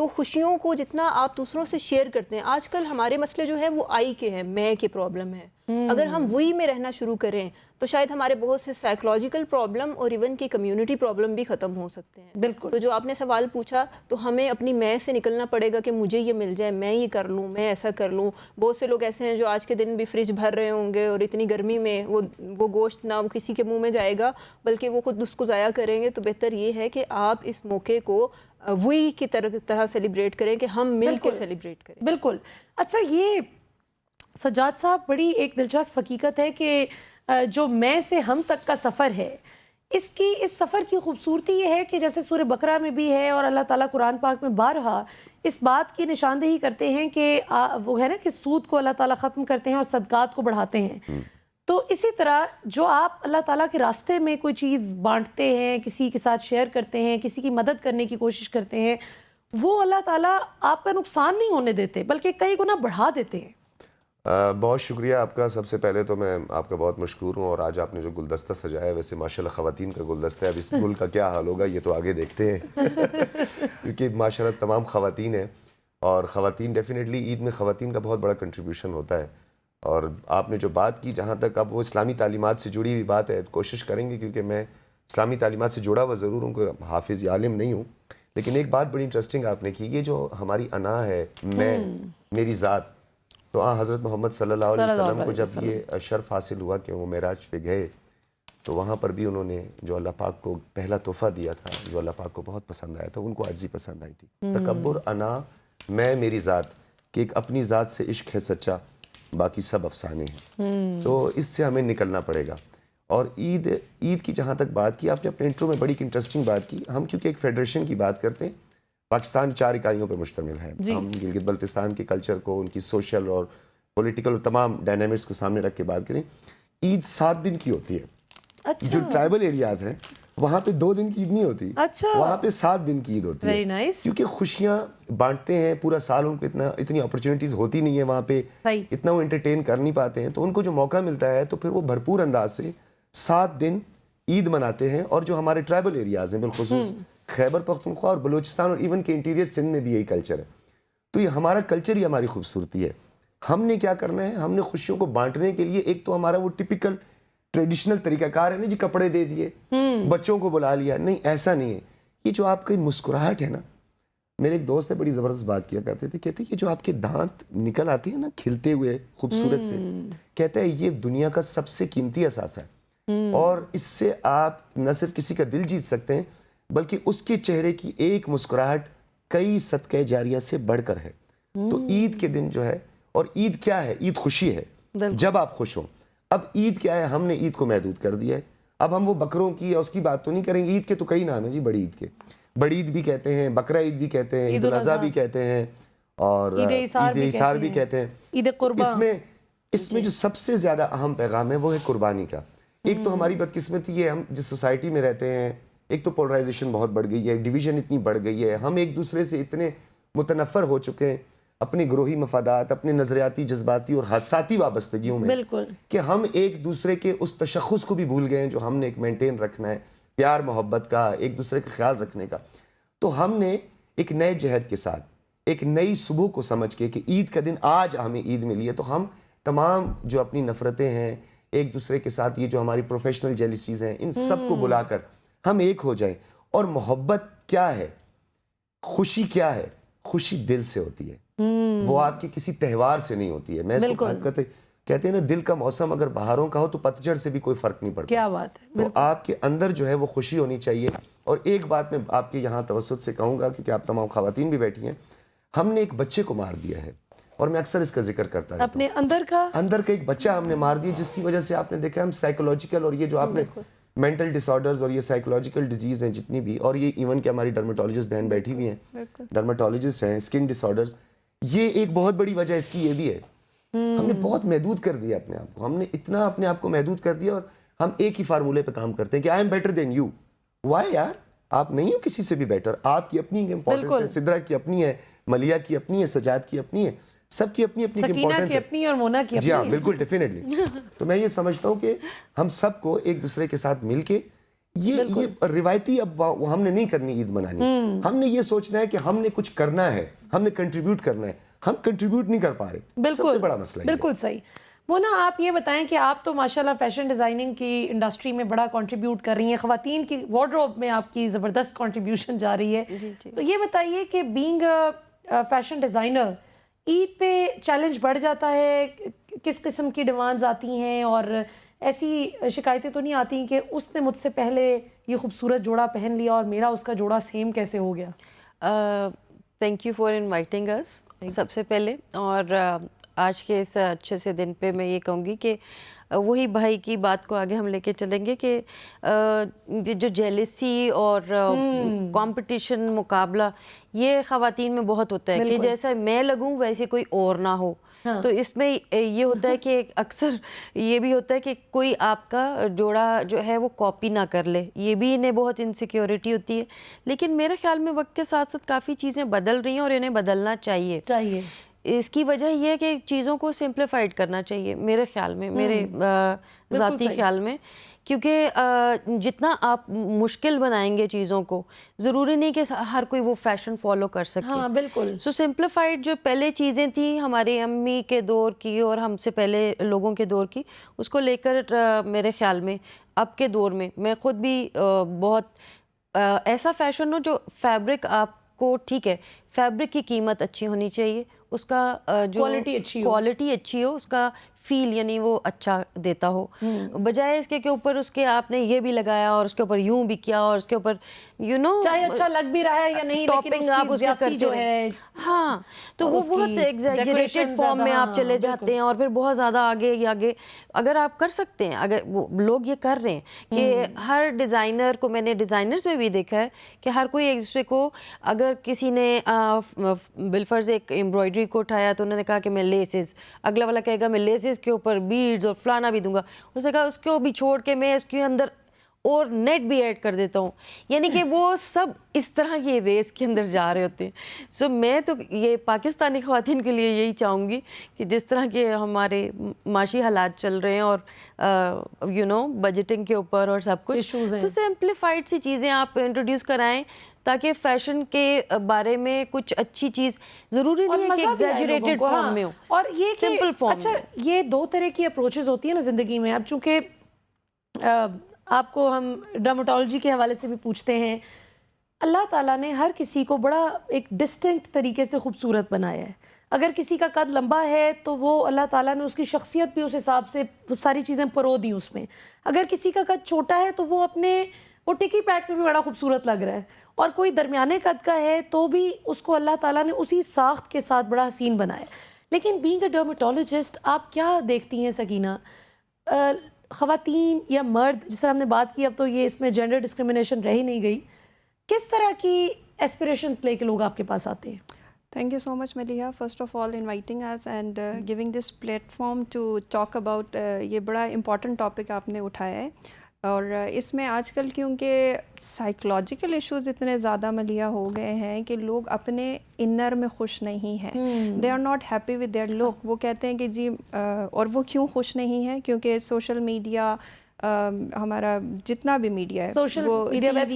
تو خوشیوں کو جتنا آپ دوسروں سے شیئر کرتے ہیں، آج کل ہمارے مسئلے جو ہے وہ آئی کے ہیں، میں کے پرابلم ہے. اگر ہم وہی میں رہنا شروع کریں تو شاید ہمارے بہت سے سائیکولوجیکل پرابلم اور ایون کی کمیونٹی پرابلم بھی ختم ہو سکتے ہیں. بالکل. تو جو آپ نے سوال پوچھا، تو ہمیں اپنی میں سے نکلنا پڑے گا کہ مجھے یہ مل جائے، میں یہ کر لوں، میں ایسا کر لوں. بہت سے لوگ ایسے ہیں جو آج کے دن بھی فریج بھر رہے ہوں گے اور اتنی گرمی میں وہ گوشت نہ کسی کے منہ میں جائے گا بلکہ وہ خود اس کو ضائع کریں گے. تو بہتر یہ ہے کہ آپ اس موقع کو وہی کی طرح سیلیبریٹ کریں کہ ہم مل کے سیلیبریٹ کریں. بالکل. اچھا، یہ سجاد صاحب بڑی ایک دلچسپ حقیقت ہے کہ جو میں سے ہم تک کا سفر ہے، اس سفر کی خوبصورتی یہ ہے کہ جیسے سورہ بقرہ میں بھی ہے اور اللہ تعالیٰ قرآن پاک میں بارہا اس بات کی نشاندہی کرتے ہیں کہ وہ ہے نا کہ سود کو اللہ تعالیٰ ختم کرتے ہیں اور صدقات کو بڑھاتے ہیں. تو اسی طرح جو آپ اللہ تعالیٰ کے راستے میں کوئی چیز بانٹتے ہیں، کسی کے ساتھ شیئر کرتے ہیں، کسی کی مدد کرنے کی کوشش کرتے ہیں، وہ اللہ تعالیٰ آپ کا نقصان نہیں ہونے دیتے بلکہ کئی گنا بڑھا دیتے ہیں. بہت شکریہ آپ کا. سب سے پہلے تو میں آپ کا بہت مشکور ہوں. اور آج آپ نے جو گلدستہ سجایا ہے، ویسے ماشاءاللہ خواتین کا گلدستہ ہے. اب اس گل کا کیا حال ہوگا یہ تو آگے دیکھتے ہیں کیونکہ ماشاءاللہ تمام خواتین ہیں اور خواتین ڈیفینیٹلی عید میں خواتین کا بہت بڑا کنٹریبیوشن ہوتا ہے. اور آپ نے جو بات کی، جہاں تک اب وہ اسلامی تعلیمات سے جڑی ہوئی بات ہے، کوشش کریں گے کیونکہ میں اسلامی تعلیمات سے جڑا ہوا ضرور ہوں، کوئی حافظ یا عالم نہیں ہوں، لیکن ایک بات بڑی انٹرسٹنگ آپ نے کی، یہ جو ہماری انا ہے، میں، میری ذات. تو حضرت محمد صلی اللہ علیہ وسلم کو جب یہ شرف حاصل ہوا کہ وہ معراج پہ گئے، تو وہاں پر بھی انہوں نے جو اللہ پاک کو پہلا تحفہ دیا تھا، جو اللہ پاک کو بہت پسند آیا تھا، ان کو عاجزی پسند آئی تھی. تکبر، انا، میں، میری ذات، کہ ایک اپنی ذات سے عشق ہے سچا، باقی سب افسانے ہیں. تو اس سے ہمیں نکلنا پڑے گا. اور عید کی جہاں تک بات کی آپ نے اپنے انٹرو میں، بڑی انٹرسٹنگ بات کی. ہم کیونکہ ایک فیڈریشن کی بات کرتے ہیں، پاکستان 4 اکائیوں پر مشتمل ہے. ہم گلگت بلتستان کے کلچر کو، ان کی سوشل اور پولیٹیکل اور تمام ڈائنامکس کو سامنے رکھ کے بات کریں. عید 7 دن کی ہوتی ہے. جو ٹرائبل ایریاز ہیں وہاں پہ 2 دن کی عید نہیں ہوتی، وہاں پہ 7 دن کی عید ہوتی ہے. کیونکہ خوشیاں بانٹتے ہیں پورا سال، ان کو اتنی اپرچونیٹیز ہوتی نہیں ہے وہاں پہ، اتنا وہ انٹرٹین کر نہیں پاتے ہیں. تو ان کو جو موقع ملتا ہے تو پھر وہ بھرپور انداز سے 7 دن عید مناتے ہیں. اور جو ہمارے ٹرائبل ایریاز ہیں، بالخصوص خیبر پختونخوا اور بلوچستان اور ایون کے انٹیریئر سندھ میں بھی یہی کلچر ہے. تو یہ ہمارا کلچر ہی ہماری خوبصورتی ہے. ہم نے کیا کرنا ہے، ہم نے خوشیوں کو بانٹنے کے لیے، ایک تو ہمارا وہ ٹپیکل ٹریڈیشنل طریقہ کار ہے نا جی، کپڑے دے دیے، بچوں کو بلا لیا. نہیں، ایسا نہیں ہے. یہ جو آپ کی مسکراہٹ ہے نا، میرے ایک دوست نے بڑی زبردست بات کیا کرتے تھے، کہتے ہیں کہ جو آپ کے دانت نکل آتے ہیں نا کھلتے ہوئے خوبصورت سے، کہتا ہے یہ دنیا کا سب سے قیمتی اثاثہ ہے. اور اس سے آپ نہ صرف کسی کا دل جیت سکتے ہیں بلکہ اس کے چہرے کی ایک مسکراہٹ کئی صدقہ جاریہ سے بڑھ کر ہے. تو عید کے دن جو ہے، اور عید کیا ہے؟ عید خوشی ہے جب آپ خوش ہوں. اب عید کیا ہے؟ ہم نے عید کو محدود کر دیا ہے. اب ہم وہ بکروں کی یا اس کی بات تو نہیں کریں گے. عید کے تو کئی نام ہیں جی، بڑی عید کے. بڑی عید بھی کہتے ہیں، بقرہ عید بھی کہتے ہیں، عید الاضحیٰ بھی کہتے ہیں، اور عید ایثار بھی کہتے ہیں. عید قرباں. اس میں جو سب سے زیادہ اہم پیغام ہے وہ ہے قربانی کا. ایک تو ہماری بدقسمتی یہ، ہم جس سوسائٹی میں رہتے ہیں، ایک تو پولرائزیشن بہت بڑھ گئی ہے، ڈویژن اتنی بڑھ گئی ہے، ہم ایک دوسرے سے اتنے متنفر ہو چکے ہیں اپنے گروہی مفادات، اپنے نظریاتی، جذباتی اور حادثاتی وابستگیوں میں، کہ ہم ایک دوسرے کے اس تشخص کو بھی بھول گئے ہیں جو ہم نے ایک مینٹین رکھنا ہے، پیار محبت کا، ایک دوسرے کا خیال رکھنے کا. تو ہم نے ایک نئے جہد کے ساتھ، ایک نئی صبح کو سمجھ کے کہ عید کا دن آج ہمیں عید ملی ہے، تو ہم تمام جو اپنی نفرتیں ہیں ایک دوسرے کے ساتھ، یہ جو ہماری پروفیشنل جیلیسیز ہیں، ان سب کو بلا کر ہم ایک ہو جائیں. اور محبت کیا ہے؟ خوشی کیا ہے؟ خوشی دل سے ہوتی ہے، وہ آپ کی کسی تہوار سے نہیں ہوتی ہے. میں اس کو کہتے ہیں نا، دل کا موسم اگر بہاروں کا ہو تو پتجھڑ سے بھی کوئی فرق نہیں پڑتا. کیا بات ہے. تو آپ کے اندر جو ہے وہ خوشی ہونی چاہیے. اور ایک بات میں آپ کے یہاں توسط سے کہوں گا، کیونکہ آپ تمام خواتین بھی بیٹھی ہیں، ہم نے ایک بچے کو مار دیا ہے، اور میں اکثر اس کا ذکر کرتا ہوں. اپنے اندر کا ایک بچہ ہم نے مار دیا، جس کی وجہ سے آپ نے دیکھا ہم سائیکولوجیکل، اور یہ جو آپ نے مینٹل ڈس آرڈرز اور یہ سائیکولوجیکل ڈیزیز ہیں جتنی بھی، اور یہ ایون کہ ہماری ڈرمیٹولوجسٹ بہن بیٹھی ہوئی ہیں، ڈرمیٹولوجسٹ ہیں، اسکن ڈس آرڈرز، یہ ایک بہت بڑی وجہ اس کی یہ بھی ہے. ہم نے بہت محدود کر دیا اپنے آپ کو، ہم نے اتنا اپنے آپ کو محدود کر دیا، اور ہم ایک ہی فارمولے پہ کام کرتے ہیں کہ I am better than you. Why یار؟ آپ نہیں ہو کسی سے بھی بیٹر. آپ کی اپنی امپورٹنس ہے، سدرا کی اپنی ہے، ملیہ کی اپنی ہے، سجاد کی اپنی ہے، سب کی اپنی اپنی امپورٹنس ہے، اور مونا کی اپنی. جی ہاں، بالکل، ڈیفینیٹلی. تو میں یہ سمجھتا ہوں کہ ہم سب کو ایک دوسرے کے ساتھ مل کے یہ روایتی اب ہم نے نہیں کرنی عید منانی, ہم نے یہ سوچنا ہے کہ ہم نے کچھ کرنا ہے, ہم نے کنٹریبیوٹ کرنا ہے, ہم کنٹریبیوٹ نہیں کر پا رہے, سب سے بڑا مسئلہ. بالکل صحیح. مونا آپ یہ بتائیں کہ آپ تو ماشاءاللہ فیشن ڈیزائننگ کی انڈسٹری میں بڑا کنٹریبیوٹ کر رہی ہیں, خواتین کی وارڈروب میں آپ کی زبردست کنٹریبیوشن جا رہی ہے, تو یہ بتائیے کہ بینگ فیشن ڈیزائنر عید پہ چیلنج بڑھ جاتا ہے, کس قسم کی ڈیمانڈز آتی ہیں, اور ایسی شکایتیں تو نہیں آتی کہ اس نے مجھ سے پہلے یہ خوبصورت جوڑا پہن لیا اور میرا اس کا جوڑا سیم کیسے ہو گیا؟ تھینک یو فار انوائٹنگ اس سب سے پہلے, اور آج کے اس اچھے سے دن پہ میں یہ کہوں گی کہ وہی بھائی کی بات کو آگے ہم لے کے چلیں گے کہ جو جیلسی اور کمپٹیشن مقابلہ یہ خواتین میں بہت ہوتا ہے کہ جیسا میں لگوں ویسے کوئی اور نہ ہو. تو اس میں یہ ہوتا ہے کہ اکثر یہ بھی ہوتا ہے کہ کوئی آپ کا جوڑا جو ہے وہ کاپی نہ کر لے, یہ بھی انہیں بہت انسیکیورٹی ہوتی ہے. لیکن میرے خیال میں وقت کے ساتھ ساتھ کافی چیزیں بدل رہی ہیں اور انہیں بدلنا چاہیے. اس کی وجہ یہ ہے کہ چیزوں کو سمپلیفائڈ کرنا چاہیے میرے خیال میں, میرے ذاتی خیال میں, کیونکہ جتنا آپ مشکل بنائیں گے چیزوں کو, ضروری نہیں کہ ہر کوئی وہ فیشن فالو کر سکے. ہاں بالکل. سو سمپلیفائڈ جو پہلے چیزیں تھیں ہماری امی کے دور کی اور ہم سے پہلے لوگوں کے دور کی, اس کو لے کر میرے خیال میں اب کے دور میں میں خود بھی بہت ایسا فیشن ہو جو فیبرک آپ کو, ٹھیک ہے فیبرک کی قیمت اچھی ہونی چاہیے, اس کا جو کوالٹی اچھی ہو, اس کا فیل یعنی وہ اچھا دیتا ہو, بجائے اس کے اوپر اس کے آپ نے یہ بھی لگایا اور اس کے اوپر یوں بھی کیا اور اس کے اوپر چاہے اچھا لگ بھی رہا ہے یا نہیں, ٹاپنگ آپ اس کا کرتے ہیں. ہاں تو وہ بہت ایگزیجریٹڈ فارم میں آپ چلے جاتے ہیں اور پھر بہت زیادہ آگے. اگر آپ کر سکتے ہیں, اگر لوگ یہ کر رہے ہیں کہ ہر ڈیزائنر کو, میں نے ڈیزائنرز میں بھی دیکھا ہے کہ ہر کوئی ایک دوسرے کو, اگر کسی نے بالفرض ایک ایمبرائڈری کو اٹھایا تو انہوں نے کہا کہ میں لیسز, اگلا والا کہے گا میں لیسز کے اوپر بیڈز اور فلانا بھی دوں گا, اس نے کہا اس کو بھی چھوڑ کے میں اس کے اندر اور نیٹ بھی ایڈ کر دیتا ہوں, یعنی کہ وہ سب اس طرح کی ریس کے اندر جا رہے ہوتے ہیں. سو میں تو یہ پاکستانی خواتین کے لیے یہی چاہوں گی کہ جس طرح کے ہمارے معاشی حالات چل رہے ہیں اور بجٹنگ کے اوپر اور سب کچھ, تو سمپلیفائڈ سی چیزیں آپ انٹروڈیوس کرائیں تاکہ فیشن کے بارے میں کچھ اچھی چیز, ضروری نہیں ہے کہ ایگزیجریٹڈ فارم میں ہو, اور یہ سمپل فارم. اچھا یہ دو طرح کی اپروچز ہوتی ہیں نا زندگی میں. اب چونکہ آپ کو ہم ڈرماٹولوجی کے حوالے سے بھی پوچھتے ہیں, اللہ تعالیٰ نے ہر کسی کو بڑا ایک ڈسٹنکٹ طریقے سے خوبصورت بنایا ہے. اگر کسی کا قد لمبا ہے تو وہ اللہ تعالیٰ نے اس کی شخصیت بھی اس حساب سے وہ ساری چیزیں پرو دی اس میں. اگر کسی کا قد چھوٹا ہے تو وہ ٹکی پیک میں بھی بڑا خوبصورت لگ رہا ہے, اور کوئی درمیانے قد کا ہے تو بھی اس کو اللہ تعالیٰ نے اسی ساخت کے ساتھ بڑا حسین بنایا. لیکن بینگ اے ڈرماٹولوجسٹ آپ کیا دیکھتی ہیں سکینہ, خواتین یا مرد, جس طرح ہم نے بات کی, اب تو یہ اس میں جینڈر ڈسکرمنیشن رہ ہی نہیں گئی, کس طرح کی ایسپریشنز لے کے لوگ آپ کے پاس آتے ہیں؟ Thank you so much, Maliha, first of all inviting us and giving this platform to talk about یہ بڑا important topic آپ نے اٹھایا ہے. اور اس میں آج کل کیونکہ سائیکولوجیکل ایشوز اتنے زیادہ ملیہ ہو گئے ہیں کہ لوگ اپنے انر میں خوش نہیں ہیں, they are not happy with their luck. وہ کہتے ہیں کہ جی, اور وہ کیوں خوش نہیں ہیں, کیونکہ سوشل میڈیا, ہمارا جتنا بھی میڈیا ہے, وہ ویب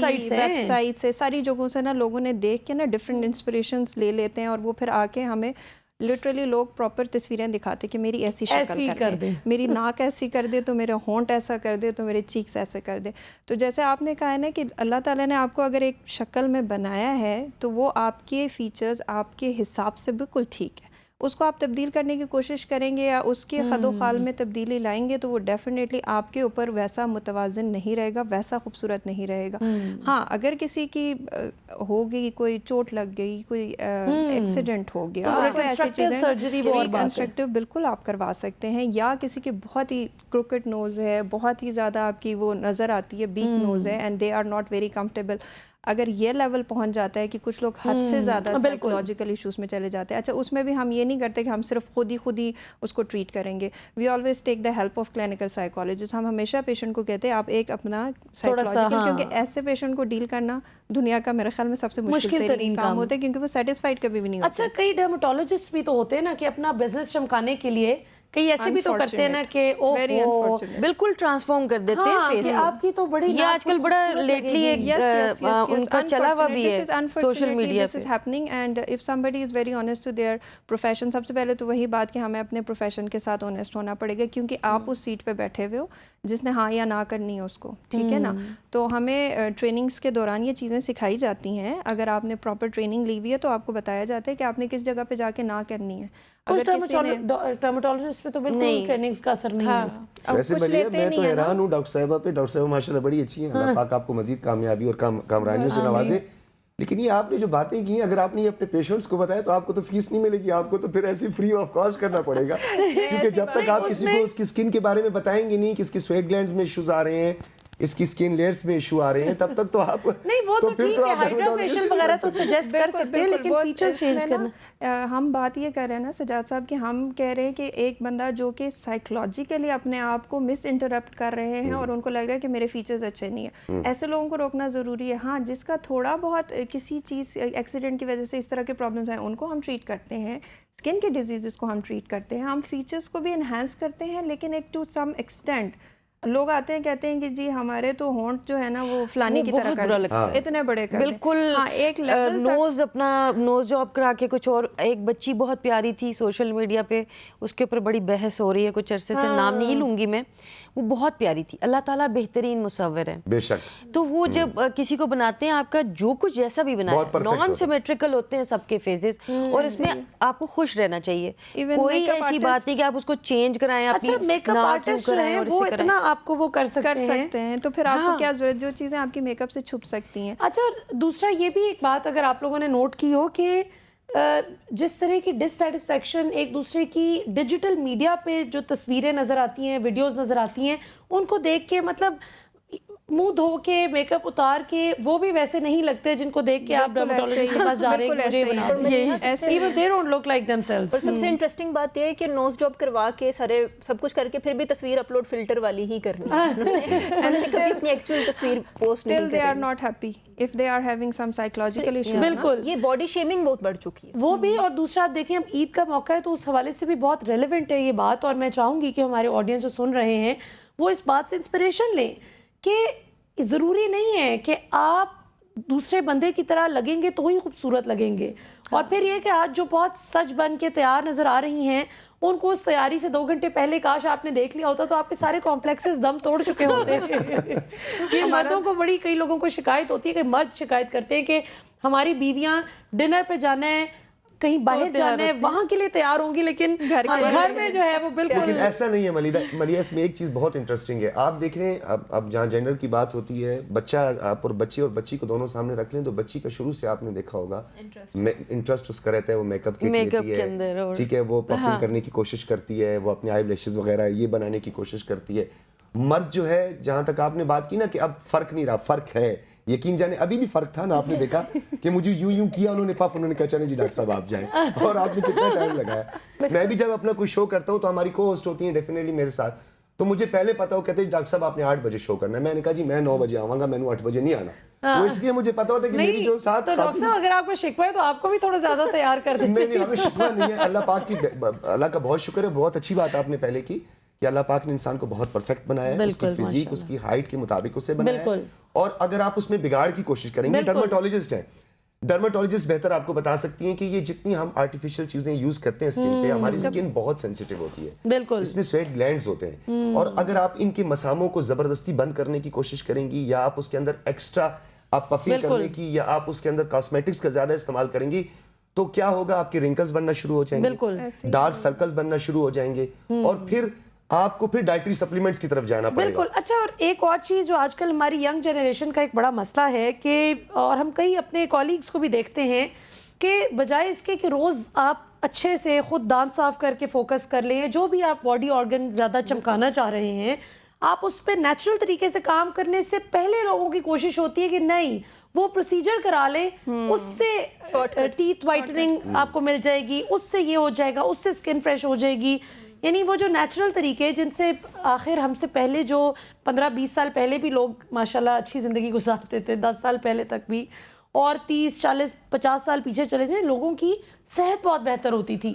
سائٹ سے ساری جگہوں سے نا لوگوں نے دیکھ کے نا ڈفرینٹ انسپریشنس لے لیتے ہیں, اور وہ پھر آ کے ہمیں لٹرلی لوگ پراپر تصویریں دکھاتے کہ میری ایسی شکل کر دے, میری ناک ایسی کر دے, تو میرا ہونٹ ایسا کر دے, تو میرے چیکس ایسے کر دے. تو جیسے آپ نے کہا ہے نا کہ اللہ تعالیٰ نے آپ کو اگر ایک شکل میں بنایا ہے تو وہ آپ کے فیچرز آپ کے حساب سے بالکل ٹھیک ہے. اس کو آپ تبدیل کرنے کی کوشش کریں گے یا اس کے خد و خال میں تبدیلی لائیں گے تو وہ ڈیفینیٹلی آپ کے اوپر ویسا متوازن نہیں رہے گا, ویسا خوبصورت نہیں رہے گا. ہاں اگر کسی کی ہوگی, کوئی چوٹ لگ گئی, کوئی ایکسیڈنٹ ہو گیا, کوئی ایسی چیزیں ریکنسٹرکٹیو بالکل آپ کروا سکتے ہیں. یا کسی کی بہت ہی کروکٹ نوز ہے, بہت ہی زیادہ آپ کی وہ نظر آتی ہے بیک نوز ہے, and they are not very comfortable. اگر یہ لیول پہنچ جاتا ہے کہ کچھ لوگ حد سے زیادہ سائیکولوجیکل ایشوز میں چلے جاتے ہیں, اچھا اس میں بھی ہم یہ نہیں کرتے کہ ہم صرف خود ہی اس کو ٹریٹ کریں گے. We always take the help of clinical psychologist. ہم ہمیشہ پیشنٹ کو کہتے ہیں آپ ایک اپنا سائیکولوجیکل, کیونکہ ایسے پیشنٹ کو ڈیل کرنا دنیا کا میرے خیال میں سب سے مشکل ترین کام ہوتا ہے, کیونکہ وہ سیٹسفائڈ کبھی بھی نہیں ہوتے. اچھا کئی ڈرماٹولوجسٹ بھی تو ہوتے ہیں نا کہ اپنا بزنس چمکانے کے لیے کئی ایسے بھی تو کرتے ہیں نا کہ Very unfortunate. بالکل ٹرانسفارم کر دیتے ہیں فیس کو. آپ کی تو بڑی یہ آج کل بڑا لیٹلی ایک ان کا چلا ہوا بھی ہے سوشل میڈیا پہ. This is happening and if somebody is very honest to their profession, سب سے پہلے تو وہی بات کہ ہمیں اپنے پروفیشن کے ساتھ آنیسٹ ہونا پڑے گا, کیونکہ آپ اس سیٹ پہ بیٹھے ہوئے ہو جس نے ہاں یا نہ کرنی ہے اس کو, ٹھیک ہے نا. تو ہمیں ٹریننگس کے دوران یہ چیزیں سکھائی جاتی ہیں. اگر آپ نے پراپر ٹریننگ لی ہوئی ہے تو آپ کو بتایا جاتا ہے کہ آپ نے کس جگہ پہ جا کے نہ کرنی ہے. اگر کسی نے ڈرماٹولوجسٹ پہ تو بالکل ٹریننگز کا اثر نہیں ہے. ویسے ملیحہ میں تو حیران ہوں ڈاکٹر صاحبہ پہ. ڈاکٹر صاحبہ ماشاء اللہ بڑی اچھی ہیں, اللہ پاک آپ کو مزید کامیابی اور کامرانیوں سے نوازے. لیکن یہ آپ نے جو باتیں کی ہیں, اگر آپ نے یہ اپنے پیشنٹس کو بتایا تو آپ کو تو فیس نہیں ملے گی, آپ کو تو پھر ایسے فری آف کاسٹ کرنا پڑے گا. کیونکہ جب تک آپ کسی کو اس کی اسکن کے بارے میں بتائیں گے نہیں کہ اس کی سویٹ گلینڈز میں ایشوز آ رہے ہیں, اس کی اسکن لیئرز میں ایشو آ رہے ہیں, تب تک تو آپ نہیں وہ تو ٹھیک ہے, ہائڈرا فیشل وغیرہ تو سجیسٹ کر سکتے ہیں, لیکن فیچرز چینج کرنا. ہم بات یہ کر رہے ہیں نا سجاد صاحب کہ ہم کہہ رہے ہیں کہ ایک بندہ جو کہ سائیکولوجیکلی اپنے آپ کو مس انٹرپٹ کر رہے ہیں اور ان کو لگ رہا ہے کہ میرے فیچرز اچھے نہیں ہیں, ایسے لوگوں کو روکنا ضروری ہے. ہاں جس کا تھوڑا بہت کسی چیز ایکسیڈنٹ کی وجہ سے اس طرح کے پرابلمس ہیں ان کو ہم ٹریٹ کرتے ہیں, اسکن کے ڈیزیزز کو ہم ٹریٹ کرتے ہیں, ہم فیچرز کو بھی انہینس کرتے ہیں, لیکن ایک ٹو سم ایکسٹینٹ. لوگ آتے ہیں کہتے ہیں کہ جی ہمارے تو ہونٹ جو ہے نا وہ فلانی کی طرح کر اتنے بڑے کر بالکل. ایک نوز اپنا نوز جاب کرا کے کچھ اور, ایک بچی بہت پیاری تھی سوشل میڈیا پہ, اس کے اوپر بڑی بحث ہو رہی ہے کچھ عرصے سے, نام نہیں لوں گی میں, وہ بہت پیاری تھی. اللہ تعالیٰ بہترین مصور ہے بے شک. تو وہ جب کسی کو بناتے ہیں آپ کا جو کچھ جیسا بھی بنایا, نان سیمیٹریکل ہوتے ہیں سب کے فیزز, اور اس میں آپ کو خوش رہنا چاہیے. کوئی ایسی بات نہیں کہ آپ اس کو چینج کرائیں, اپنی میک اپ آرٹسٹ کرائیں اور اسی طرح آپ کو وہ کر سکتے ہیں. تو پھر آپ کو کیا ضرورت, جو چیزیں آپ کی میک اپ سے چھپ سکتی ہیں. اچھا دوسرا یہ بھی ایک بات اگر آپ لوگوں نے نوٹ کی ہو کہ جس طرح کی ڈس سیٹسفیکشن ایک دوسرے کی ڈیجیٹل میڈیا پہ جو تصویریں نظر آتی ہیں, ویڈیوز نظر آتی ہیں, ان کو دیکھ کے مطلب منہ دھو کے میک اپ اتار کے وہ بھی ویسے نہیں لگتے جن کو دیکھ کے آپ ڈرماٹولوجسٹ کے پاس جا رہے ہیں, even they don't look like themselves. پر سب سے انٹرسٹنگ بات یہ ہے کہ نوز جاب کروا کے سارے سب کچھ کر کے پھر بھی تصویر اپلوڈ فلٹر والی ہی کرنی ہے, کبھی اپنی ایکچوئل تصویر پوسٹ نہیں Still they are not happy if they are having some psychological issues. بالکل, یہ باڈی شیمنگ بہت بڑھ چکی ہے وہ بھی. اور دوسرا آپ دیکھیں اب عید کا موقع ہے تو اس حوالے سے بھی بہت ریلیونٹ ہے یہ بات, اور میں چاہوں گی کہ ہمارے آڈینس جو سن رہے ہیں وہ اس بات سے انسپریشن لیں کہ ضروری نہیں ہے کہ آپ دوسرے بندے کی طرح لگیں گے تو ہی خوبصورت لگیں گے. اور پھر یہ کہ آج جو بہت سج بن کے تیار نظر آ رہی ہیں ان کو اس تیاری سے 2 گھنٹے پہلے کاش آپ نے دیکھ لیا ہوتا تو آپ کے سارے کمپلیکسز دم توڑ چکے ہوتے ہیں. یہ مردوں کو بڑی, کئی لوگوں کو شکایت ہوتی ہے کہ مرد شکایت کرتے ہیں کہ ہماری بیویاں ڈنر پہ جانا ہے, کہیں باہر جانا ہے, وہاں کے لیے تیار ہوں گی, لیکن گھر میں جو ہے وہ بالکل. لیکن ایسا نہیں ہے ملیحہ, اس میں ایک چیز بہت انٹرسٹنگ ہے. آپ دیکھ رہے ہیں اب جہاں جینڈر کی بات ہوتی ہے, بچہ آپ اور بچی کو دونوں سامنے رکھ لیں تو بچی کا شروع سے آپ نے دیکھا ہوگا انٹرسٹ اس کا رہتا ہے, وہ میک اپ لیتی ہے, ٹھیک ہے, وہ پرفیوم کرنے کی کوشش کرتی ہے, وہ اپنے آئی لیشز وغیرہ یہ بنانے کی کوشش کرتی ہے. مرد جو ہے, جہاں تک آپ نے بات کی نا کہ اب فرق نہیں رہا, فرق ہے, یقین جانے ابھی بھی فرق تھا نا. آپ نے دیکھا کہ مجھے یوں کیا انہوں نے پف, انہوں نے کہا چلیں جی ڈاکٹر صاحب آپ جائیں, اور آپ نے کتنا ٹائم لگایا. میں بھی جب اپنا کوئی شو کرتا ہوں تو ہماری کو ہوسٹ ہوتی ہیں ڈیفینیٹلی میرے ساتھ, تو مجھے پہلے پتا ہو, کہتے ہیں ڈاکٹر صاحب آپ نے 8 بجے شو کرنا ہے. میں نے کہا جی میں 9 بجے آؤں گا, میں نے 8 بجے نہیں آنا. وہ اس لیے مجھے پتا ہوتا ہے کہ میری جو ساتھ تو ڈاکٹر صاحب اگر آپ کو شکوہ ہے تو آپ کو بھی تھوڑا زیادہ تیار کر دیں. نہیں ہمیں شکوہ نہیں ہے, اللہ پاک کی, اللہ کا بہت شکر ہے. بہت اچھی بات آپ نے پہلے کی کہ اللہ پاک نے انسان کو بہت پرفیکٹ بنایا ہے, اس کی فزیک, اس کی ہائٹ کے مطابق اسے بنایا ہے. اور اگر آپ اس میں بگاڑ کی کوشش کریں گے, ڈرماٹولوجسٹ ہیں, ڈرماٹولوجسٹ بہتر آپ کو بتا سکتی ہیں کہ یہ جتنی ہم آرٹیفیشیل چیزیں یوز کرتے ہیں اسکن پہ, ہماری اسکن بہت سینسیٹیو ہوتی ہے, بالکل, اس میں سویٹ گلینڈز ہوتے ہیں, اور اگر آپ ان کے مساموں کو زبردستی بند کرنے کی کوشش کریں گی, یا آپ اس کے اندر ایکسٹرا آپ پفنگ کرنے کی, یا آپ اس کے اندر کاسمیٹکس کا زیادہ استعمال کریں گی, تو کیا ہوگا, آپ کے رنکلز بننا شروع ہو جائیں گے, ڈارک سرکلز بننا شروع ہو جائیں گے, اور پھر آپ کو پھر ڈائٹری سپلیمنٹس کی طرف جانا پڑے گا. بالکل. اچھا, اور ایک اور چیز جو آج کل ہماری ینگ جنریشن کا ایک بڑا مسئلہ ہے کہ, اور ہم کئی اپنے کولیگز کو بھی دیکھتے ہیں کہ بجائے اس کے کہ روز آپ اچھے سے خود دانت صاف کر کے فوکس کر لیں, جو بھی آپ باڈی آرگن زیادہ چمکانا چاہ رہے ہیں, آپ اس پہ نیچرل طریقے سے کام کرنے سے پہلے لوگوں کی کوشش ہوتی ہے کہ نہیں وہ پروسیجر کرا لیں, اس سے ٹیتھ وائٹننگ آپ کو مل جائے گی, اس سے یہ ہو جائے گا, اس سے اسکن فریش ہو جائے گی. یعنی وہ جو نیچرل طریقے جن سے آخر ہم سے پہلے جو 15-20 سال پہلے بھی لوگ ماشاءاللہ اچھی زندگی گزارتے تھے, 10 سال پہلے تک بھی, اور 30-40-50 سال پیچھے چلے جائیں, لوگوں کی صحت بہت بہتر ہوتی تھی.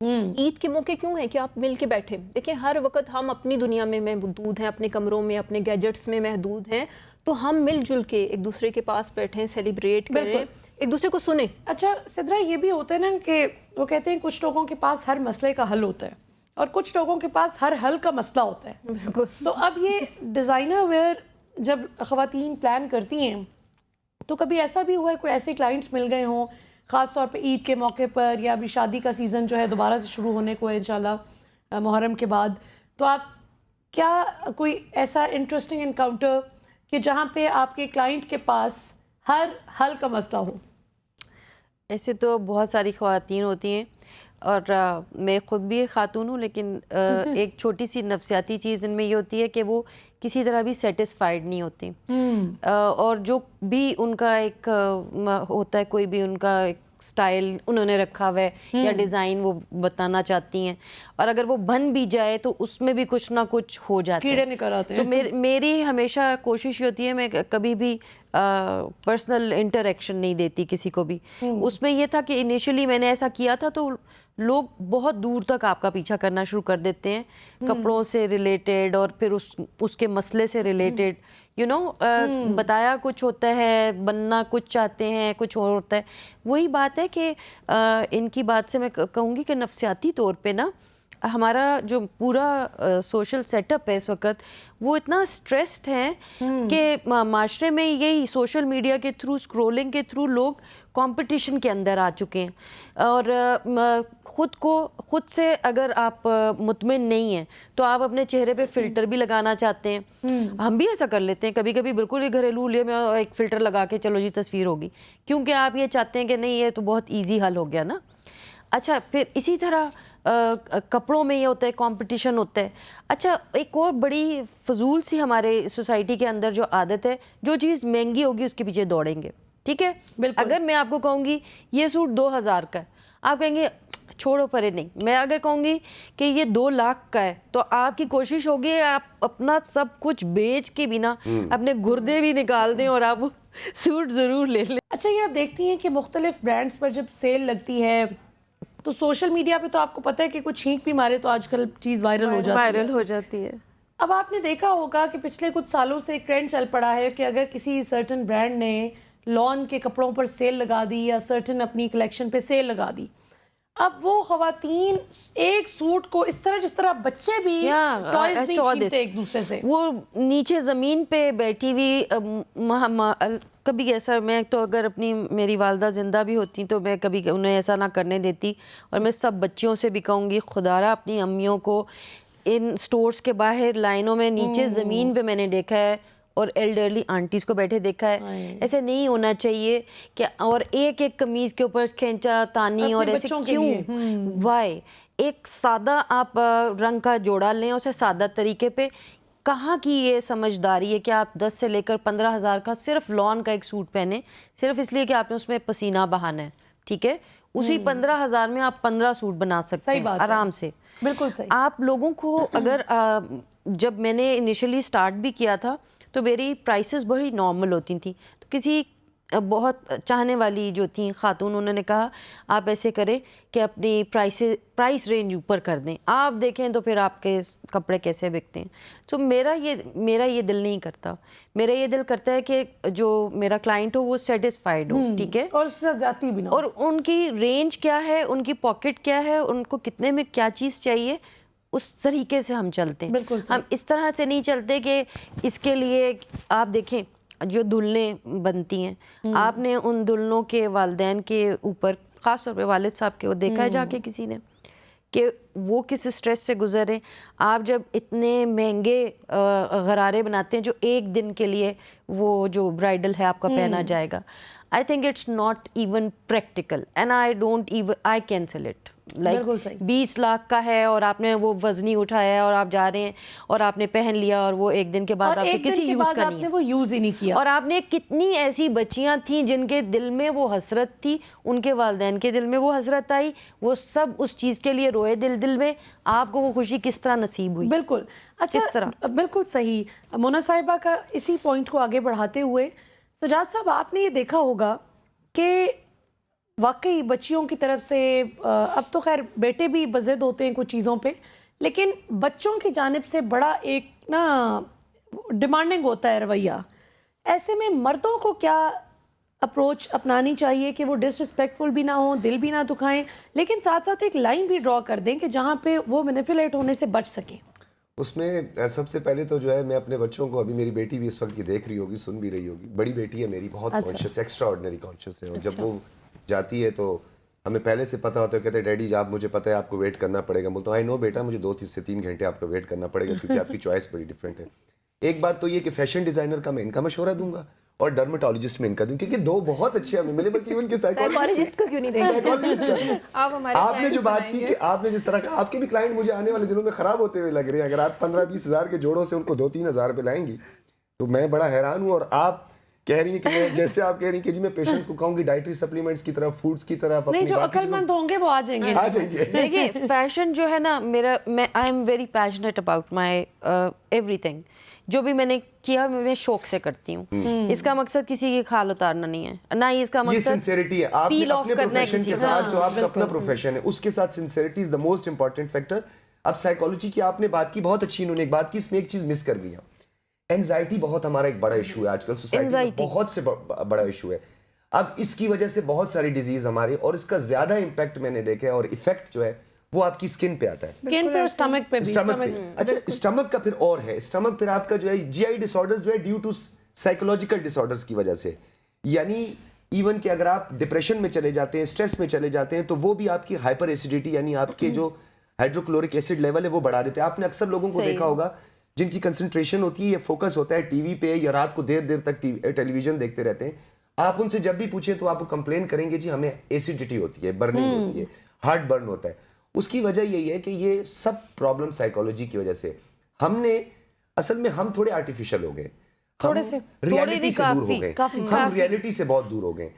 عید کے موقع کیوں ہے کہ آپ مل کے بیٹھیں. دیکھیں ہر وقت ہم اپنی دنیا میں محدود ہیں, اپنے کمروں میں, اپنے گیجٹس میں محدود ہیں, تو ہم مل جل کے ایک دوسرے کے پاس بیٹھیں, سیلیبریٹ کریں, ایک دوسرے کو سنیں. اچھا سدرا, یہ بھی ہوتا ہے نا کہ وہ کہتے ہیں کچھ لوگوں کے پاس ہر مسئلے کا حل ہوتا ہے اور کچھ لوگوں کے پاس ہر حل کا مسئلہ ہوتا ہے. بالکل. تو اب یہ ڈیزائنر ویئر جب خواتین پلان کرتی ہیں تو کبھی ایسا بھی ہوا ہے کوئی ایسے کلائنٹس مل گئے ہوں خاص طور پہ عید کے موقع پر, یا ابھی شادی کا سیزن جو ہے دوبارہ سے شروع ہونے کو ہے انشاءاللہ محرم کے بعد, تو آپ کیا کوئی ایسا انٹرسٹنگ انکاؤنٹر کہ جہاں پہ آپ کے کلائنٹ کے پاس ہر حل کا مسئلہ ہو؟ ایسے تو بہت ساری خواتین ہوتی ہیں اور میں خود بھی ایک خاتون ہوں, لیکن ایک چھوٹی سی نفسیاتی چیز ان میں یہ ہوتی ہے کہ وہ کسی طرح بھی سیٹسفائیڈ نہیں ہوتی, اور جو بھی ان کا ایک ہوتا ہے, کوئی بھی ان کا ایک سٹائل انہوں نے رکھا ہوا ہے یا ڈیزائن وہ بتانا چاہتی ہیں, اور اگر وہ بن بھی جائے تو اس میں بھی کچھ نہ کچھ ہو جاتا ہے, کیڑے نکل آتے ہیں. تو میری ہمیشہ کوشش یہ ہوتی ہے میں کبھی بھی پرسنل انٹریکشن نہیں دیتی کسی کو بھی. اس میں یہ تھا کہ انیشلی میں نے ایسا کیا تھا تو لوگ بہت دور تک آپ کا پیچھا کرنا شروع کر دیتے ہیں, کپڑوں سے ریلیٹڈ اور پھر اس کے مسئلے سے ریلیٹڈ, بتایا کچھ ہوتا ہے, بننا کچھ چاہتے ہیں, کچھ اور ہوتا ہے. وہی بات ہے کہ ان کی بات سے میں کہوں گی کہ نفسیاتی طور پہ نا ہمارا جو پورا سوشل سیٹ اپ ہے اس وقت وہ اتنا اسٹریسڈ ہے کہ معاشرے میں یہی سوشل میڈیا کے تھرو, اسکرولنگ کے تھرو لوگ کمپٹیشن کے اندر آ چکے ہیں, اور خود سے اگر آپ مطمئن نہیں ہیں تو آپ اپنے چہرے پہ فلٹر بھی لگانا چاہتے ہیں. ہم بھی ایسا کر لیتے ہیں کبھی کبھی, بالکل ہی گھریلو لیے میں ایک فلٹر لگا کے چلو جی تصویر ہوگی, کیونکہ آپ یہ چاہتے ہیں کہ نہیں یہ تو بہت ایزی حل ہو گیا نا. اچھا پھر اسی طرح کپڑوں میں یہ ہوتا ہے, کمپٹیشن ہوتا ہے. اچھا ایک اور بڑی فضول سی ہمارے سوسائٹی کے اندر جو عادت ہے, جو چیز مہنگی ہوگی اس کے پیچھے دوڑیں گے, ٹھیک ہے. اگر میں آپ کو کہوں گی یہ سوٹ 2000 کا ہے, آپ کہیں گے چھوڑو پرے نہیں. میں اگر کہوں گی کہ یہ 2 لاکھ کا ہے تو آپ کی کوشش ہوگی آپ اپنا سب کچھ بیچ کے بھی نا اپنے گردے بھی نکال دیں اور آپ سوٹ ضرور لے لیں. اچھا یہ آپ دیکھتی ہیں کہ مختلف برانڈز پر جب سیل لگتی ہے تو سوشل میڈیا پہ تو آپ کو پتہ ہے کہ کچھ چھینک بھی مارے تو آج کل چیز وائرل ہو جاتی ہے. اب آپ نے دیکھا ہوگا کہ پچھلے کچھ سالوں سے ایک ٹرینڈ چل پڑا ہے کہ اگر کسی سرٹن برانڈ نے لان کے کپڑوں پر سیل لگا دی یا سرٹن اپنی کلیکشن پہ سیل لگا دی, اب وہ خواتین ایک سوٹ کو اس طرح جس طرح بچے بھی ٹوائز نہیں چھینتے ایک دوسرے سے, وہ نیچے زمین پہ بیٹھی ہوئی. کبھی ایسا میں تو اگر میری والدہ زندہ بھی ہوتی تو میں کبھی انہیں ایسا نہ کرنے دیتی, اور میں سب بچیوں سے بھی کہوں گی خدارا اپنی امیوں کو ان سٹورز کے باہر لائنوں میں نیچے زمین پہ میں نے دیکھا ہے, اور ایلڈرلی آنٹیز کو بیٹھے دیکھا ہے. ایسے نہیں ہونا چاہیے کہ اور ایک ایک قمیض کے اوپر کھینچا تانی, اور ایسے کیوں, وائی. ایک سادہ آپ رنگ کا جوڑا لیں اسے سادہ طریقے پہ. کہاں کی یہ سمجھداری ہے کہ آپ 10 سے لے کر 15,000 کا صرف لان کا ایک سوٹ پہنے, صرف اس لیے کہ آپ نے اس میں پسینہ بہانا ہے, ٹھیک ہے. اسی 15,000 میں آپ 15 سوٹ بنا سکتے ہیں آرام سے. بالکل صحیح. آپ لوگوں کو اگر جب میں نے انیشلی سٹارٹ بھی کیا تھا تو میری پرائسز بڑی نارمل ہوتی تھیں, تو کسی بہت چاہنے والی جو تھیں خاتون انہوں نے کہا آپ ایسے کریں کہ اپنی پرائس رینج اوپر کر دیں, آپ دیکھیں تو پھر آپ کے کپڑے کیسے بکتے ہیں. تو میرا یہ دل نہیں کرتا. میرا یہ دل کرتا ہے کہ جو میرا کلائنٹ ہو وہ سیٹسفائیڈ ہو, ٹھیک ہے, اور اس کے ساتھ زیادتی بھی نہ ہو, اور ان کی رینج کیا ہے, ان کی پاکٹ کیا ہے, ان کو کتنے میں کیا چیز چاہیے, اس طریقے سے ہم چلتے ہیں. ہم اس طرح سے نہیں چلتے کہ اس کے لیے آپ دیکھیں جو دلہنیں بنتی ہیں, آپ نے ان دلہنوں کے والدین کے اوپر خاص طور پہ والد صاحب کے وہ دیکھا ہے جا کے کسی نے کہ وہ کس اسٹریس سے گزرے. آپ جب اتنے مہنگے غرارے بناتے ہیں جو ایک دن کے لیے وہ جو برائڈل ہے آپ کا پہنا جائے گا, I think it's not even practical and I cancel it. Like 20 lakh کا ہے اور آپ نے وہ وزنی اٹھایا ہے اور آپ جا رہے ہیں اور آپ نے پہن لیا اور وہ ایک دن کے بعد آپ کے کسی یوز کا نہیں ہے, وہ یوز ہی نہیں کیا. اور آپ نے کتنی ایسی بچیاں تھیں جن کے دل میں وہ حسرت تھی, ان کے والدین کے دل میں وہ حسرت آئی, وہ سب اس چیز کے لیے روئے دل میں, آپ کو وہ خوشی کس طرح نصیب ہوئی. بالکل. اچھا کس طرح, بالکل صحیح. مونا صاحبہ کا اسی پوائنٹ کو آگے بڑھاتے ہوئے سجاد صاحب آپ نے یہ دیکھا ہوگا کہ واقعی بچیوں کی طرف سے اب تو خیر بیٹے بھی بضد ہوتے ہیں کچھ چیزوں پہ، لیکن بچوں کی جانب سے بڑا ایک نا ڈیمانڈنگ ہوتا ہے رویہ. ایسے میں مردوں کو کیا اپروچ اپنانی چاہیے کہ وہ ڈس رسپیکٹفل بھی نہ ہوں، دل بھی نہ دکھائیں، لیکن ساتھ ساتھ ایک لائن بھی ڈرا کر دیں کہ جہاں پہ وہ مینیپولیٹ ہونے سے بچ سکیں؟ اس میں سب سے پہلے تو جو ہے میں اپنے بچوں کو، ابھی میری بیٹی بھی اس وقت کی دیکھ رہی ہوگی، سن بھی رہی ہوگی، بڑی بیٹی ہے میری، بہت کانشیس، ایکسٹرا آرڈنری کانشیس ہے، اور جب وہ جاتی ہے تو ہمیں پہلے سے پتا ہوتا ہے، کہتے ہیں ڈیڈی آپ مجھے پتہ ہے آپ کو ویٹ کرنا پڑے گا. بولتا ہوں آئی نو بیٹا، مجھے 2 سے 3 گھنٹے آپ کو ویٹ کرنا پڑے گا کیونکہ آپ کی چوائس بڑی ڈفرینٹ ہے. ایک بات تو یہ کہ فیشن ڈیزائنر کا میں ان کا مشورہ دوں گا اور ڈرمیٹالوجسٹ میں ان کا دوں، کیونکہ 2 بہت اچھے ہمیں ملے، بلکہ ان کے سائیکالوجسٹ کو کیوں نہیں دیکھتے؟ آپ نے جو بات کی کہ آپ نے جس طرح کہا، آپ کے بھی کلائنٹ مجھے آنے والے دنوں میں خراب ہوتے ہوئے لگ رہے ہیں. اگر آپ 15-20 ہزار کے جوڑوں سے ان کو 2-3 ہزار پہ لائیں گی تو میں بڑا حیران ہوں. اور آپ کہہ رہی ہیں کہ میں جیسے آپ کہہ رہی ہیں کہ جی میں پیشنٹس کو کہوں گی ڈائٹری سپلیمنٹس کی طرف، فوڈس کی طرف، نہیں جو عقل مند ہوں گے وہ آ جائیں گے. دیکھیے فیشن جو ہے نا، میں I am very passionate about my every thing. جو بھی میں نے کیا میں شوق سے کرتی ہوں. اس کا مقصد کسی کی کھال اتارنا نہیں ہے، نہ ہی اس کا یہ مقصد سنسیریٹی ہے. آپ پیل نے آف اپنے کرنا ہے پروفیشن کسی کے کا. ساتھ، جو آپ کا اپنا پروفیشن ہے اس کے ساتھ sincerity is the most important factor. اب سائیکالوجی کی آپ نے بات کی، بہت اچھی انہوں نے ایک بات کی، اس میں ایک چیز مس کر گئی ہے. اینزائٹی بہت ہمارا ایک بڑا ایشو ہے آج کل سوسائٹی میں، بہت سے بڑا ایشو ہے. اب اس کی وجہ سے بہت ساری ڈیزیز ہمارے، اور اس کا زیادہ امپیکٹ میں نے دیکھا ہے، اور ایفیکٹ جو ہے وہ آپ کی اسکن پہ آتا ہے، اسکن پہ اور اسٹمک پہ بھی. اچھا اسٹمک کا پھر اور ہے، اسٹمک پھر آپ کا جو ہے جی آئی ڈس آرڈرز جو ہے due to psychological disorders کی وجہ سے، یعنی ایون کہ اگر آپ ڈپریشن میں چلے جاتے ہیں، اسٹریس میں چلے جاتے ہیں، تو وہ بھی آپ کی ہائپر ایسیڈیٹی یعنی آپ کے جو ہائیڈروکلورک ایسڈ لیول ہے وہ بڑھا دیتے ہیں. آپ نے اکثر لوگوں کو دیکھا ہوگا جن کی کنسنٹریشن ہوتی ہے، یہ فوکس ہوتا ہے ٹی وی پہ، یا رات کو دیر تک ٹیلی ویژن دیکھتے رہتے ہیں. آپ ان سے جب بھی پوچھیں تو آپ کو کمپلین کریں گے جی ہمیں ایسیڈیٹی ہوتی ہے، برننگ ہوتی ہے، ہارٹ برن ہوتا ہے. اس کی وجہ یہی ہے کہ یہ سب پرابلم سائیکالوجی کی وجہ سے. ہم نے اصل میں ہم تھوڑے آرٹیفیشل ہو گئے، تھوڑے سے ریالٹی سے دور ہو گئے، ہم ریالٹی سے بہت دور ہو گئے.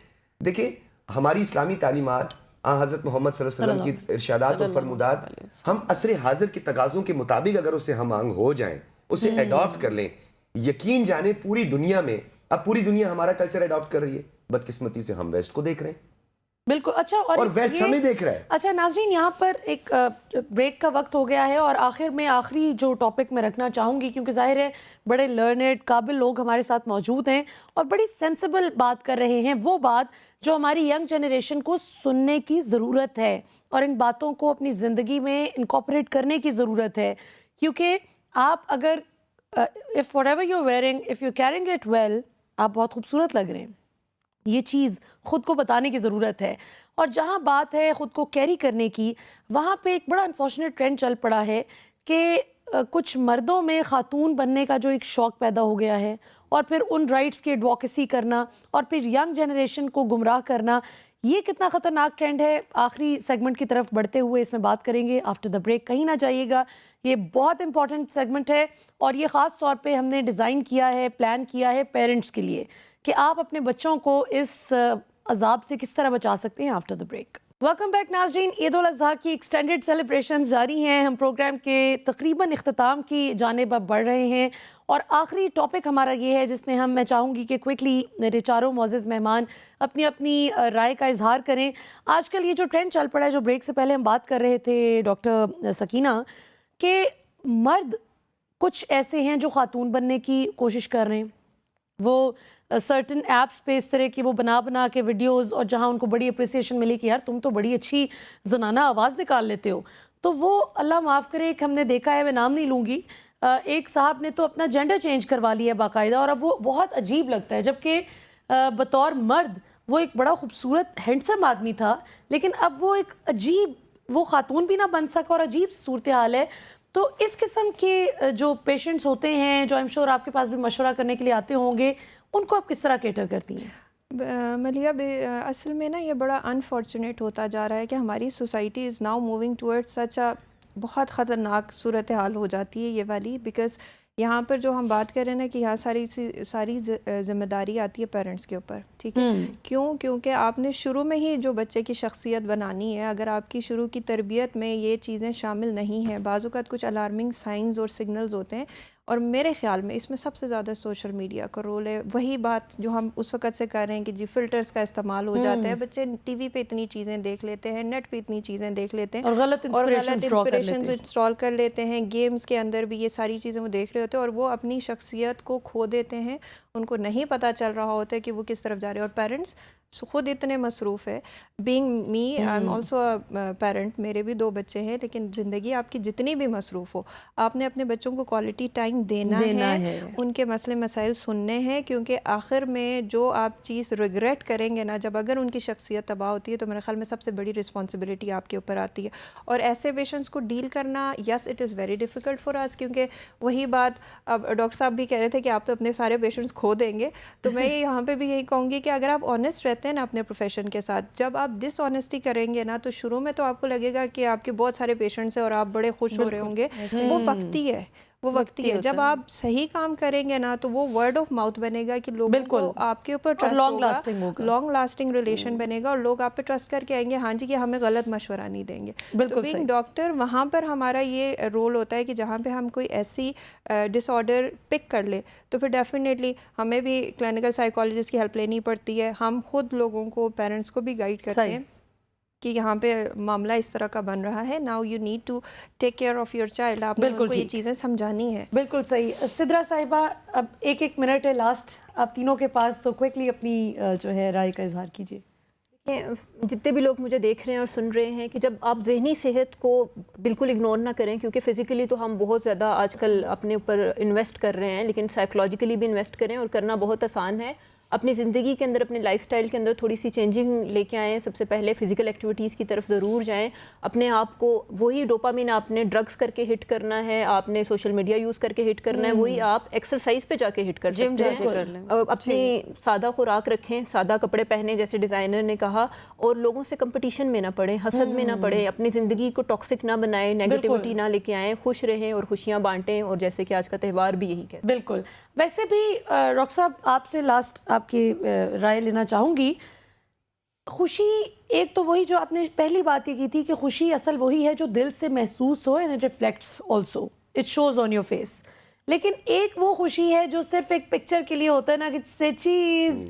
دیکھیں ہماری اسلامی تعلیمات، حضرت محمد صلی اللہ علیہ وسلم کی ارشادات اور فرمودات، ہم عصر حاضر کے تقاضوں کے مطابق اگر اسے ہم آنگ ہو جائیں، اسے اڈاپٹ کر لیں، یقین جانے پوری دنیا میں، اب پوری دنیا ہمارا کلچر اڈاپٹ کر رہی ہے. بدقسمتی سے ہم ویسٹ کو دیکھ رہے ہیں، بالکل. اچھا اور ویسٹ ہمیں دیکھ رہا ہے. اچھا ناظرین، یہاں پر ایک بریک کا وقت ہو گیا ہے، اور آخر میں آخری جو ٹاپک میں رکھنا چاہوں گی، کیونکہ ظاہر ہے بڑے لرنڈ قابل لوگ ہمارے ساتھ موجود ہیں اور بڑی سینسیبل بات کر رہے ہیں، وہ بات جو ہماری ینگ جنریشن کو سننے کی ضرورت ہے اور ان باتوں کو اپنی زندگی میں انکارپوریٹ کرنے کی ضرورت ہے. کیونکہ آپ اگر if whatever you're wearing, if you're carrying it well، آپ بہت خوبصورت لگ رہے ہیں. یہ چیز خود کو بتانے کی ضرورت ہے. اور جہاں بات ہے خود کو کیری کرنے کی، وہاں پہ ایک بڑا انفارچونیٹ ٹرینڈ چل پڑا ہے کہ کچھ مردوں میں خاتون بننے کا جو ایک شوق پیدا ہو گیا ہے، اور پھر ان رائٹس کی ایڈوکیسی کرنا، اور پھر ینگ جنریشن کو گمراہ کرنا. یہ کتنا خطرناک ٹرینڈ ہے، آخری سیگمنٹ کی طرف بڑھتے ہوئے اس میں بات کریں گے. آفٹر دا بریک کہیں نہ جائیے گا، یہ بہت امپورٹنٹ سیگمنٹ ہے، اور یہ خاص طور پہ ہم نے ڈیزائن کیا ہے، پلان کیا ہے پیرنٹس کے لیے کہ آپ اپنے بچوں کو اس عذاب سے کس طرح بچا سکتے ہیں. After the break welcome back ناظرین. عید الاضحیٰ کی ایکسٹینڈڈ سیلیبریشنز جاری ہیں. ہم پروگرام کے تقریباً اختتام کی جانب اب بڑھ رہے ہیں، اور آخری ٹاپک ہمارا یہ ہے جس میں میں چاہوں گی کہ کوئکلی میرے چاروں معزز مہمان اپنی اپنی رائے کا اظہار کریں. آج کل یہ جو ٹرینڈ چل پڑا ہے، جو بریک سے پہلے ہم بات کر رہے تھے ڈاکٹر سکینہ، کہ مرد کچھ ایسے ہیں جو خاتون بننے کی کوشش کر رہے ہیں، وہ سرٹن ایپس پہ اس طرح کی وہ بنا کے ویڈیوز، اور جہاں ان کو بڑی اپریسیشن ملی کہ یار تم تو بڑی اچھی زنانہ آواز نکال لیتے ہو، تو وہ اللہ معاف کرے، ایک ہم نے دیکھا ہے، میں نام نہیں لوں گی، ایک صاحب نے تو اپنا جینڈر چینج کروا لیا باقاعدہ، اور اب وہ بہت عجیب لگتا ہے، جبکہ بطور مرد وہ ایک بڑا خوبصورت ہینڈسم آدمی تھا، لیکن اب وہ ایک عجیب، وہ خاتون بھی نہ بن سکا، اور عجیب صورتحال ہے. تو اس قسم کے جو پیشنٹس ہوتے ہیں، جو ایم شور آپ کے پاس بھی مشورہ کرنے کے لیے آتے ہوں گے، ان کو آپ کس طرح کیٹر کرتی ہیں؟ ملیہ اصل میں نا یہ بڑا انفارچونیٹ ہوتا جا رہا ہے کہ ہماری society is now moving toward such a بہت خطرناک صورتحال ہو جاتی ہے یہ والی. بیکاز یہاں پر جو ہم بات کر رہے ہیں نا کہ یہاں ساری ذمہ داری آتی ہے پیرنٹس کے اوپر، ٹھیک ہے. کیونکہ آپ نے شروع میں ہی جو بچے کی شخصیت بنانی ہے، اگر آپ کی شروع کی تربیت میں یہ چیزیں شامل نہیں ہیں، بعض اوقات کچھ الارمنگ سائنز اور سگنلز ہوتے ہیں، اور میرے خیال میں اس میں سب سے زیادہ سوشل میڈیا کا رول ہے. وہی بات جو ہم اس وقت سے کر رہے ہیں کہ جی فلٹرز کا استعمال ہو جاتا ہے, بچے ٹی وی پہ اتنی چیزیں دیکھ لیتے ہیں, نیٹ پہ اتنی چیزیں دیکھ لیتے ہیں اور غلط انسپریشنز انسٹال کر لیتے ہیں. گیمز کے اندر بھی یہ ساری چیزیں وہ دیکھ رہے ہوتے ہیں اور وہ اپنی شخصیت کو کھو دیتے ہیں. ان کو نہیں پتہ چل رہا ہوتا ہے کہ وہ کس طرف جا رہے ہیں. اور پیرنٹس خود اتنے مصروف ہے. Being me I am also parent, میرے بھی 2 بچے ہیں, لیکن زندگی آپ کی جتنی بھی مصروف ہو, آپ نے اپنے بچوں کو کوالٹی ٹائم دینا ہے, ان کے مسئلے مسائل سننے ہیں, کیونکہ آخر میں جو آپ چیز ریگریٹ کریں گے نا, جب اگر ان کی شخصیت تباہ ہوتی ہے تو میرے خیال میں سب سے بڑی رسپانسبلٹی آپ کے اوپر آتی ہے. اور ایسے پیشنٹس کو ڈیل کرنا, yes it is very difficult for us, کیونکہ وہی بات اب ڈاکٹر صاحب بھی کہہ رہے تھے کہ آپ تو اپنے سارے پیشنٹس کھو دیں گے. تو میں یہاں پہ بھی یہی کہوں گی کہ اگر آپ آنیسٹ رہتے ہیں نا اپنے پروفیشن کے ساتھ, جب آپ ڈس آنیسٹی کریں گے نا تو شروع میں تو آپ کو لگے گا کہ آپ کے بہت سارے پیشنٹس ہیں اور آپ بڑے خوش ہو رہے ہوں گے, وہ وقتی ہے, وہ وقتی ہے. جب آپ صحیح کام کریں گے نا تو وہ ورڈ آف ماؤتھ بنے گا کہ لوگوں کو آپ کے اوپر ٹرسٹ ہوگا, لانگ لاسٹنگ ریلیشن بنے گا, اور لوگ آپ پہ ٹرسٹ کر کے آئیں گے ہاں جی کہ ہمیں غلط مشورہ نہیں دیں گے. تو بینگ ڈاکٹر وہاں پر ہمارا یہ رول ہوتا ہے کہ جہاں پہ ہم کوئی ایسی ڈس آرڈر پک کر لے تو پھر ڈیفینیٹلی ہمیں بھی کلینکل سائیکالوجسٹ کی ہیلپ لینی پڑتی ہے. ہم خود لوگوں کو, پیرنٹس کو بھی گائیڈ کرتے ہیں کہ یہاں پہ معاملہ اس طرح کا بن رہا ہے, now you need to take care of your child, آپ نے ان کو یہ چیزیں سمجھانی ہے. بالکل صحیح. سدرا صاحبہ, اب 1 منٹ ہے لاسٹ آپ تینوں کے پاس, تو کوئکلی اپنی جو ہے رائے کا اظہار کیجیے. جتنے بھی لوگ مجھے دیکھ رہے ہیں اور سن رہے ہیں کہ جب آپ ذہنی صحت کو بالکل اگنور نہ کریں, کیونکہ فزیکلی تو ہم بہت زیادہ آج کل اپنے اوپر انویسٹ کر رہے ہیں, لیکن سائیکولوجیکلی بھی انویسٹ کریں, اور کرنا بہت آسان ہے. اپنی زندگی کے اندر, اپنے لائف سٹائل کے اندر تھوڑی سی چینجنگ لے کے آئیں. سب سے پہلے فزیکل ایکٹیویٹیز کی طرف ضرور جائیں. اپنے آپ کو, وہی ڈوپامین آپ نے ڈرگس کر کے ہٹ کرنا ہے, آپ نے سوشل میڈیا یوز کر کے ہٹ کرنا ہے, وہی آپ ایکسرسائز پہ جا کے ہٹ کر سکتے ہیں. اپنی سادہ خوراک رکھیں, سادہ کپڑے پہنیں جیسے ڈیزائنر نے کہا, اور لوگوں سے کمپٹیشن میں نہ پڑیں, حسد میں نہ پڑیں, اپنی زندگی کو ٹاکسک نہ بنائیں, نیگیٹیوٹی نہ لے کے آئیں, خوش رہیں اور خوشیاں بانٹیں. اور جیسے کہ آج کا تہوار بھی یہی کہتا ہے. بالکل. ویسے بھی ڈاکٹر صاحب آپ سے لاسٹ آپ کی رائے لینا چاہوں گی. خوشی ایک تو وہی جو آپ نے پہلی بات یہ کی تھی کہ خوشی اصل وہی ہے جو دل سے محسوس ہو, and it reflects also, it shows on your face. لیکن ایک وہ خوشی ہے جو صرف ایک پکچر کے لیے ہوتا ہے نا, کہ سے چیز.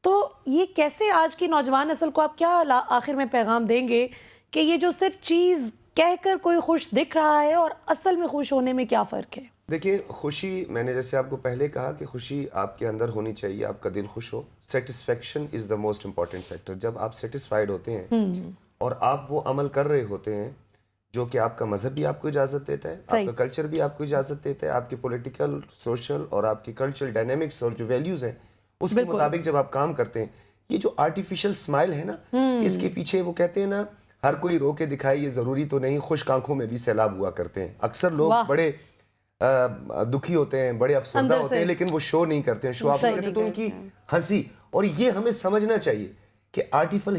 تو یہ کیسے آج کی نوجوان نسل کو آپ کیا آخر میں پیغام دیں گے کہ یہ جو صرف چیز کہہ کر کوئی خوش دکھ رہا ہے اور اصل میں خوش ہونے میں کیا فرق ہے؟ دیکھیے, خوشی, میں نے جیسے آپ کو پہلے کہا کہ خوشی آپ کے اندر ہونی چاہیے, آپ کا دل خوش ہو. Satisfaction is the most important factor. جب آپ سیٹسفائیڈ ہوتے ہیں اور آپ وہ عمل کر رہے ہوتے ہیں جو کہ آپ کا مذہب بھی آپ کو اجازت دیتا ہے, آپ کا کلچر بھی آپ کو اجازت دیتا ہے, آپ کی پولیٹیکل, سوشل اور آپ کی کلچرل ڈائنامکس اور جو ویلیوز ہیں اس کے مطابق جب آپ کام کرتے ہیں, یہ جو آرٹیفیشل اسمائل ہے نا, اس کے پیچھے وہ کہتے ہیں نا, ہر کوئی رو کے دکھائے, یہ ضروری تو نہیں, خشک آنکھوں میں بھی سیلاب ہوا کرتے ہیں. اکثر لوگ بڑے دکھی ہوتے ہیں, بڑے افسردہ ہوتے ہیں, لیکن وہ شو نہیں کرتے ہیں, شو آف نہیں کرتے. تو ان کی ہنسی, اور یہ ہمیں سمجھنا چاہیے کہ آرٹیفل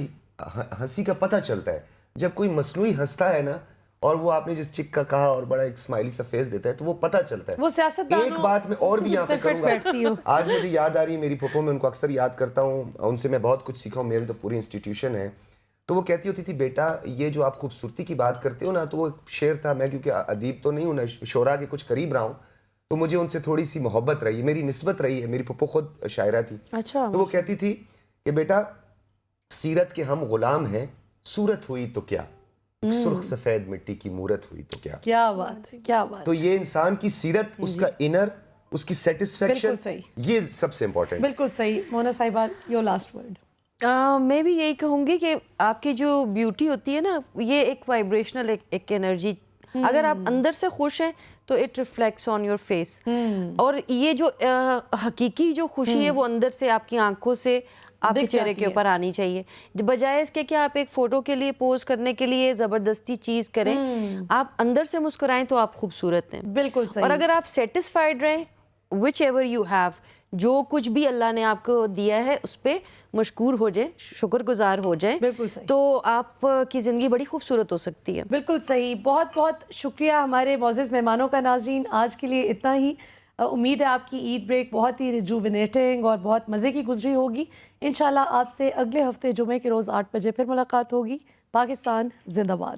ہنسی کا پتہ چلتا ہے جب کوئی مصنوعی ہنستا ہے نا, اور وہ آپ نے جس چک کا کہا اور بڑا ایک اسمائلی سا فیس دیتا ہے, تو وہ پتہ چلتا ہے. وہ سیاستدانوں, ایک بات میں اور بھی یہاں پہ کروں گا, آج مجھے یاد آ رہی ہے میری پھپھو, میں ان کو اکثر یاد کرتا ہوں, ان سے میں بہت کچھ سیکھا ہوں, میری تو پوری انسٹیٹیوشن ہے. تو وہ کہتی ہوتی تھی, بیٹا یہ جو آپ خوبصورتی کی بات کرتے ہو نا, تو وہ شعر تھا, میں کیونکہ ادیب تو نہیں ہوں, شعراء کے کچھ قریب رہا ہوں, تو مجھے ان سے تھوڑی سی محبت رہی, میری نسبت رہی ہے. میری پھپھو خود شاعرہ تھی. تو وہ کہتی تھی کہ بیٹا سیرت کے ہم غلام ہیں, صورت ہوئی تو کیا, سرخ سفید مٹی کی مورت ہوئی تو کیا. کیا بات ہے, کیا بات. تو یہ انسان کی سیرت, اس کا انر, اس کی سیٹسفیکشن, یہ سب سے امپورٹنٹ. بالکل صحیح. مونا صاحبہ, یور لاسٹ ورڈ. میں بھی یہی کہوں گی کہ آپ کی جو بیوٹی ہوتی ہے نا, یہ ایک وائبریشنل ایک انرجی, اگر آپ اندر سے خوش ہیں تو it reflects on your face. اور یہ جو حقیقی جو خوشی ہے وہ اندر سے آپ کی آنکھوں سے آپ کے چہرے کے اوپر آنی چاہیے, بجائے اس کے کہ آپ ایک فوٹو کے لیے پوز کرنے کے لیے زبردستی چیز کریں. آپ اندر سے مسکرائیں تو آپ خوبصورت ہیں. بالکل صحیح. اور اگر آپ سیٹسفائیڈ رہیں, وچ ایور یو ہیو, جو کچھ بھی اللہ نے آپ کو دیا ہے اس پہ مشکور ہو جائیں, شکر گزار ہو جائیں, تو آپ کی زندگی بڑی خوبصورت ہو سکتی ہے. بالکل صحیح. بہت بہت شکریہ ہمارے معزز مہمانوں کا. ناظرین, آج کے لیے اتنا ہی. امید ہے آپ کی عید بریک بہت ہی ریجوونیٹنگ اور بہت مزے کی گزری ہوگی. انشاءاللہ آپ سے اگلے ہفتے جمعے کے روز 8 بجے پھر ملاقات ہوگی. پاکستان زندہ باد.